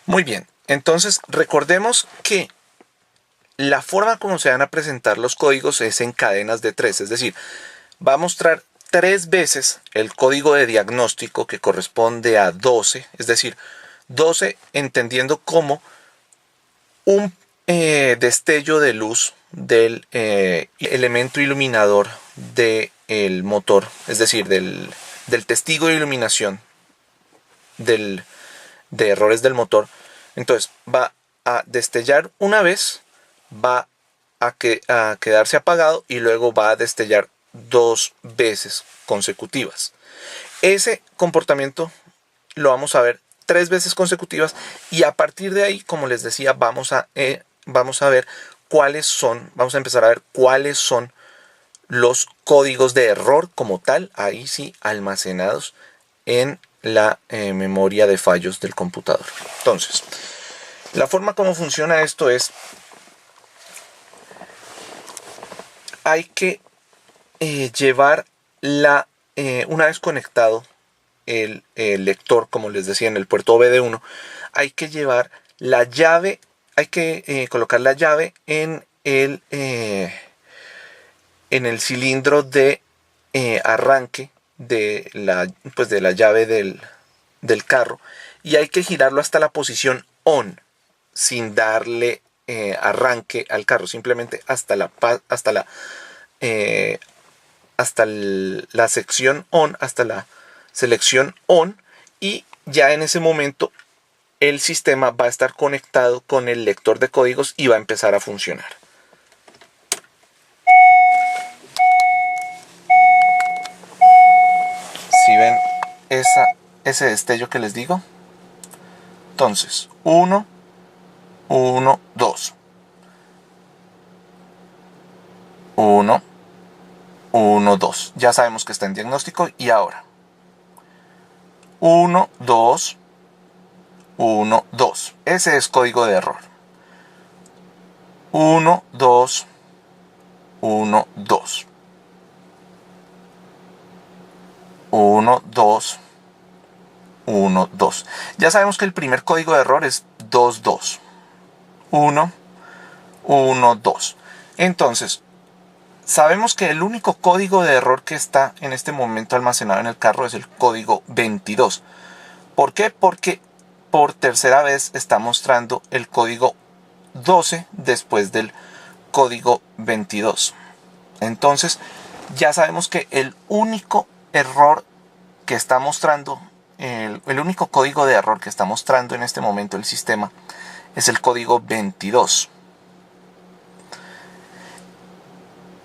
Muy bien, entonces recordemos que la forma como se van a presentar los códigos es en cadenas de 3, es decir, va a mostrar 3 veces el código de diagnóstico que corresponde a 12, es decir, 12 entendiendo como un destello de luz del elemento iluminador del motor, es decir, del testigo de iluminación de errores del motor. Entonces va a destellar una vez, va a quedarse apagado y luego va a destellar 2 veces consecutivas. Ese comportamiento lo vamos a ver 3 veces consecutivas y a partir de ahí, como les decía, vamos a ver vamos a empezar a ver cuáles son los códigos de error como tal, ahí sí, almacenados en la memoria de fallos del computador. Entonces, la forma como funciona esto es, hay que llevar una vez conectado el lector, como les decía, en el puerto OBD1, hay que llevar la llave, hay que colocar la llave en el cilindro de arranque de la llave del carro, y hay que girarlo hasta la posición on sin darle arranque al carro, simplemente eh, la sección on, hasta la selección on, y ya en ese momento el sistema va a estar conectado con el lector de códigos y va a empezar a funcionar. Si ven ese destello que les digo, entonces 1, 1, 2, 1, 1, 2. Ya sabemos que está en diagnóstico. Y ahora 1, 2, 1, 2. Ese es código de error. 1, 2, 1, 2. 1, 2, 1, 2. Ya sabemos que el primer código de error es 2, 2. 1, 1, 2. Entonces, sabemos que el único código de error que está en este momento almacenado en el carro es el código 22. ¿Por qué? Porque por tercera vez está mostrando el código 12 después del código 22. Entonces, ya sabemos que el único error que está mostrando, el único código de error que está mostrando en este momento el sistema es el código 22.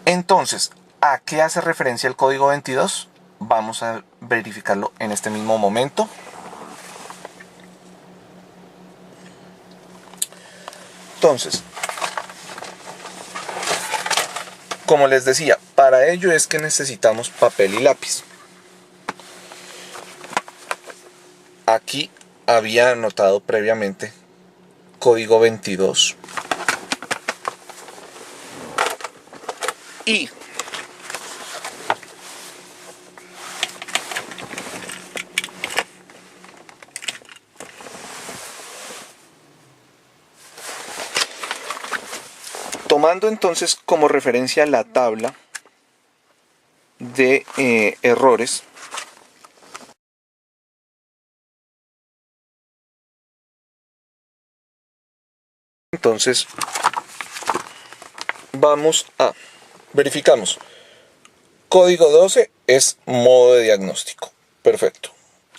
Entonces, ¿a qué hace referencia el código 22? Vamos a verificarlo en este mismo momento. Entonces, como les decía, para ello es que necesitamos papel y lápiz. Aquí había anotado previamente código 22. Y tomando entonces como referencia la tabla de errores, entonces verificamos. Código 12 es modo de diagnóstico. Perfecto.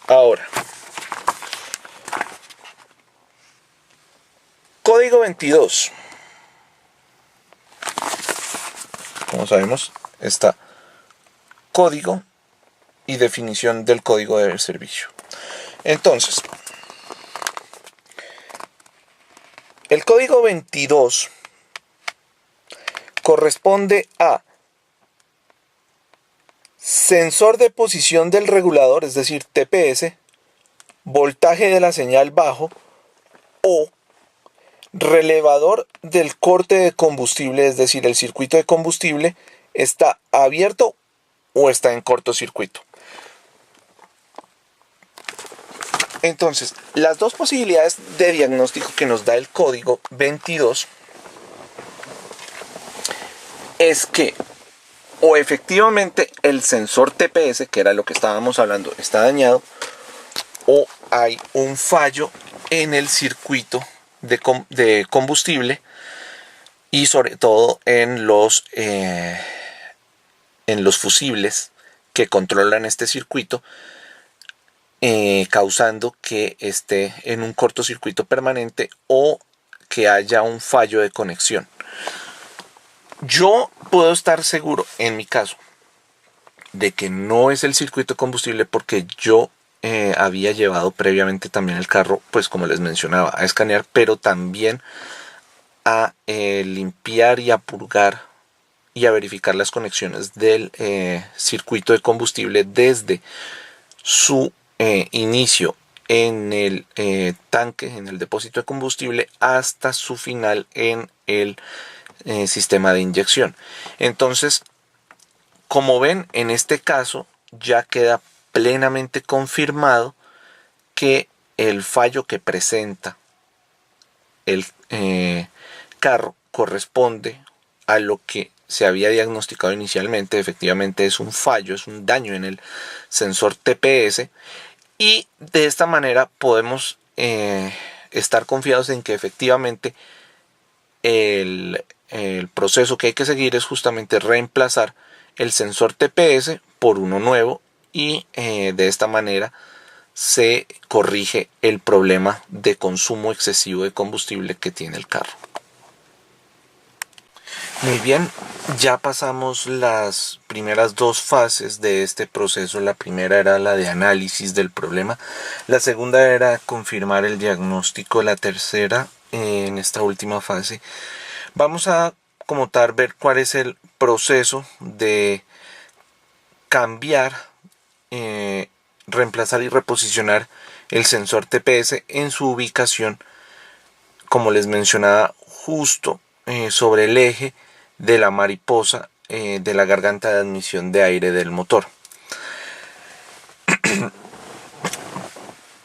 Ahora, código 22. Como sabemos, está código y definición del código del servicio. Entonces, el código 22 corresponde a sensor de posición del regulador, es decir, TPS, voltaje de la señal bajo, o relevador del corte de combustible, es decir, el circuito de combustible está abierto o está en cortocircuito. Entonces, las dos posibilidades de diagnóstico que nos da el código 22 es que o efectivamente el sensor TPS, que era lo que estábamos hablando, está dañado, o hay un fallo en el circuito de combustible y sobre todo en los fusibles que controlan este circuito, causando que esté en un cortocircuito permanente o que haya un fallo de conexión. Yo puedo estar seguro, en mi caso, de que no es el circuito de combustible porque yo había llevado previamente también el carro, pues como les mencionaba, a escanear, pero también a limpiar y a purgar y a verificar las conexiones del circuito de combustible desde su inicio en el tanque, en el depósito de combustible, hasta su final en el sistema de inyección. Entonces, como ven, en este caso ya queda plenamente confirmado que el fallo que presenta el carro corresponde a lo que se había diagnosticado inicialmente. Efectivamente es un fallo, es un daño en el sensor TPS, y de esta manera podemos estar confiados en que efectivamente el proceso que hay que seguir es justamente reemplazar el sensor TPS por uno nuevo, y de esta manera se corrige el problema de consumo excesivo de combustible que tiene el carro. Muy bien, ya pasamos las primeras dos fases de este proceso. La primera era la de análisis del problema, la segunda era confirmar el diagnóstico, la tercera, en esta última fase, vamos a como tal ver cuál es el proceso de cambiar, reemplazar y reposicionar el sensor TPS en su ubicación, como les mencionaba, justo sobre el eje de la mariposa de la garganta de admisión de aire del motor.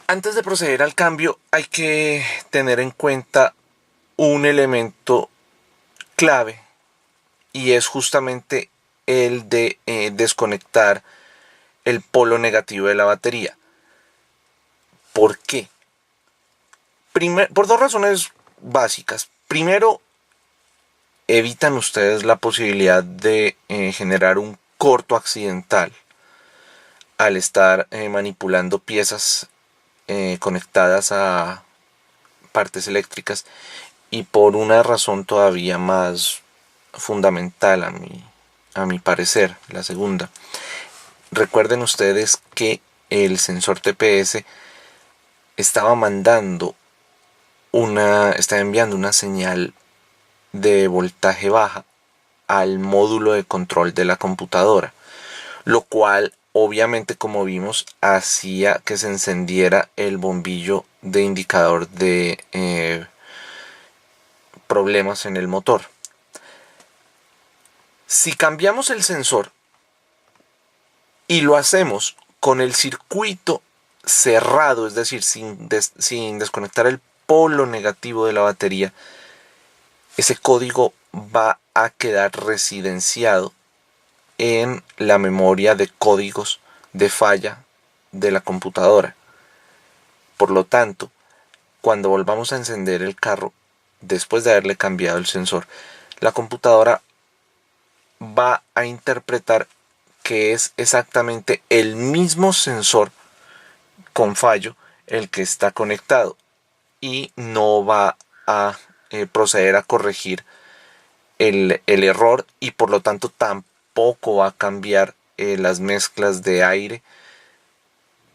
Antes de proceder al cambio hay que tener en cuenta un elemento clave, y es justamente el de desconectar el polo negativo de la batería. ¿Por qué? Por dos razones básicas. Primero, evitan ustedes la posibilidad de generar un corto accidental al estar manipulando piezas conectadas a partes eléctricas, y por una razón todavía más fundamental a mi parecer, la segunda. Recuerden ustedes que el sensor TPS estaba enviando una señal de voltaje baja al módulo de control de la computadora, lo cual obviamente, como vimos, hacía que se encendiera el bombillo de indicador de problemas en el motor. Si cambiamos el sensor y lo hacemos con el circuito cerrado, es decir, sin desconectar el polo negativo de la batería, ese código va a quedar residenciado en la memoria de códigos de falla de la computadora. Por lo tanto, cuando volvamos a encender el carro, después de haberle cambiado el sensor, la computadora va a interpretar que es exactamente el mismo sensor con fallo el que está conectado, y no va a proceder a corregir el error, y por lo tanto tampoco va a cambiar las mezclas de aire,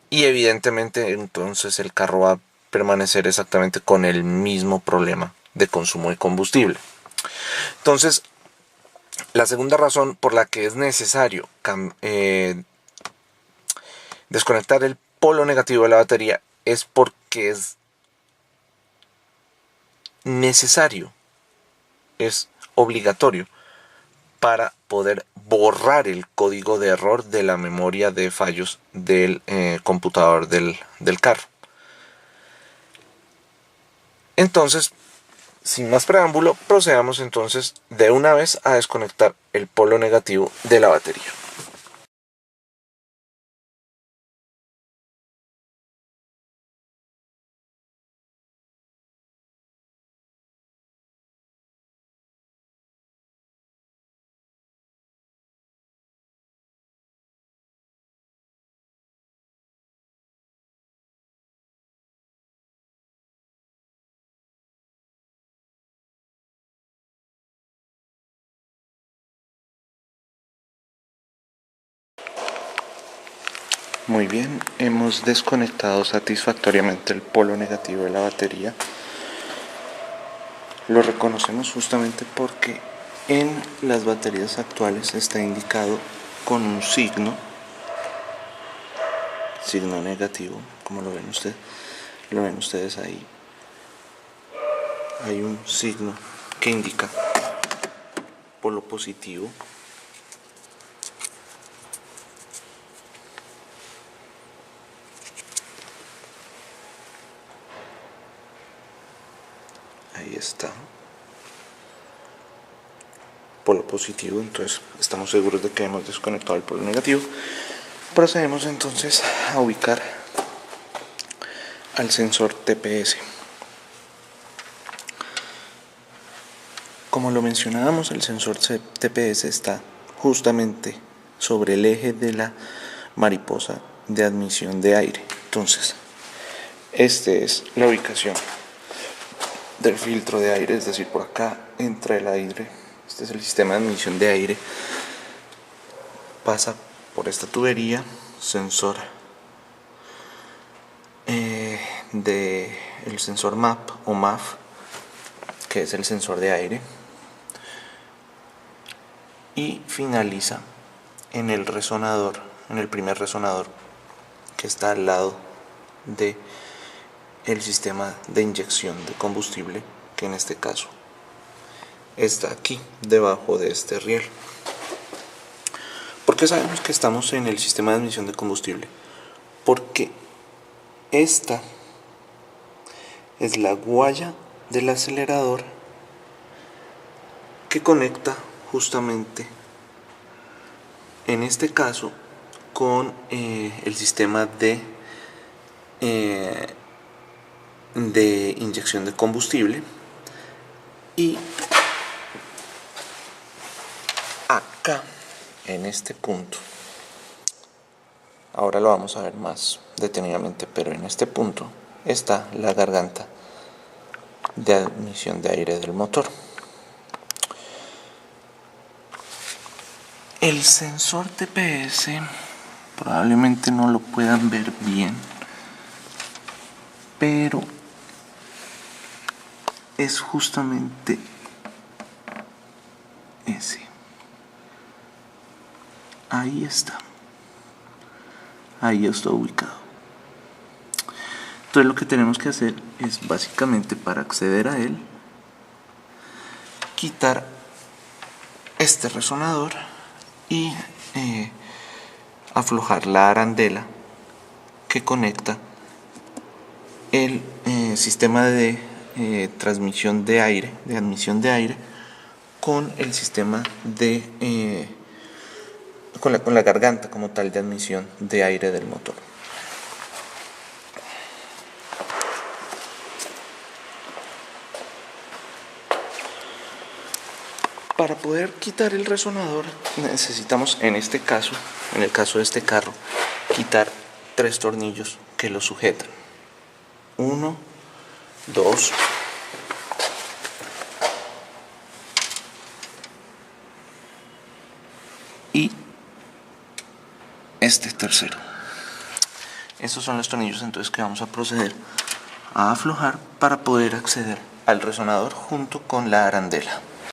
y evidentemente entonces el carro va a permanecer exactamente con el mismo problema de consumo de combustible. Entonces, la segunda razón por la que es necesario desconectar el polo negativo de la batería es porque es necesario, es obligatorio para poder borrar el código de error de la memoria de fallos del computador del carro. Entonces, sin más preámbulo, procedamos entonces de una vez a desconectar el polo negativo de la batería. Muy bien, hemos desconectado satisfactoriamente el polo negativo de la batería. Lo reconocemos justamente porque en las baterías actuales está indicado con un signo negativo, como lo ven ustedes ahí. Hay un signo que indica polo positivo. Ahí está. Polo positivo, entonces estamos seguros de que hemos desconectado el polo negativo. Procedemos entonces a ubicar al sensor TPS. Como lo mencionábamos, el sensor TPS está justamente sobre el eje de la mariposa de admisión de aire. Entonces, esta es la ubicación del filtro de aire, es decir, por acá entra el aire. Este es el sistema de admisión de aire. Pasa por esta tubería, sensor el sensor MAP o MAF, que es el sensor de aire, y finaliza en el resonador, en el primer resonador que está al lado de el sistema de inyección de combustible, que en este caso está aquí debajo de este riel. ¿Por qué sabemos que estamos en el sistema de admisión de combustible? Porque esta es la guaya del acelerador que conecta justamente, en este caso, con el sistema de inyección de combustible. Y acá, en este punto, ahora lo vamos a ver más detenidamente, pero en este punto está la garganta de admisión de aire del motor. El sensor TPS probablemente no lo puedan ver bien, pero es justamente ese. Ahí está. Ahí está ubicado. Entonces lo que tenemos que hacer es, básicamente, para acceder a él, quitar este resonador y aflojar la arandela que conecta el sistema de transmisión de aire, de admisión de aire, con el sistema de con la garganta como tal de admisión de aire del motor. Para poder quitar el resonador necesitamos, en este caso, en el caso de este carro, quitar 3 tornillos que lo sujetan. 1, 2 y este tercero. Estos son los tornillos entonces que vamos a proceder a aflojar para poder acceder al resonador junto con la arandela.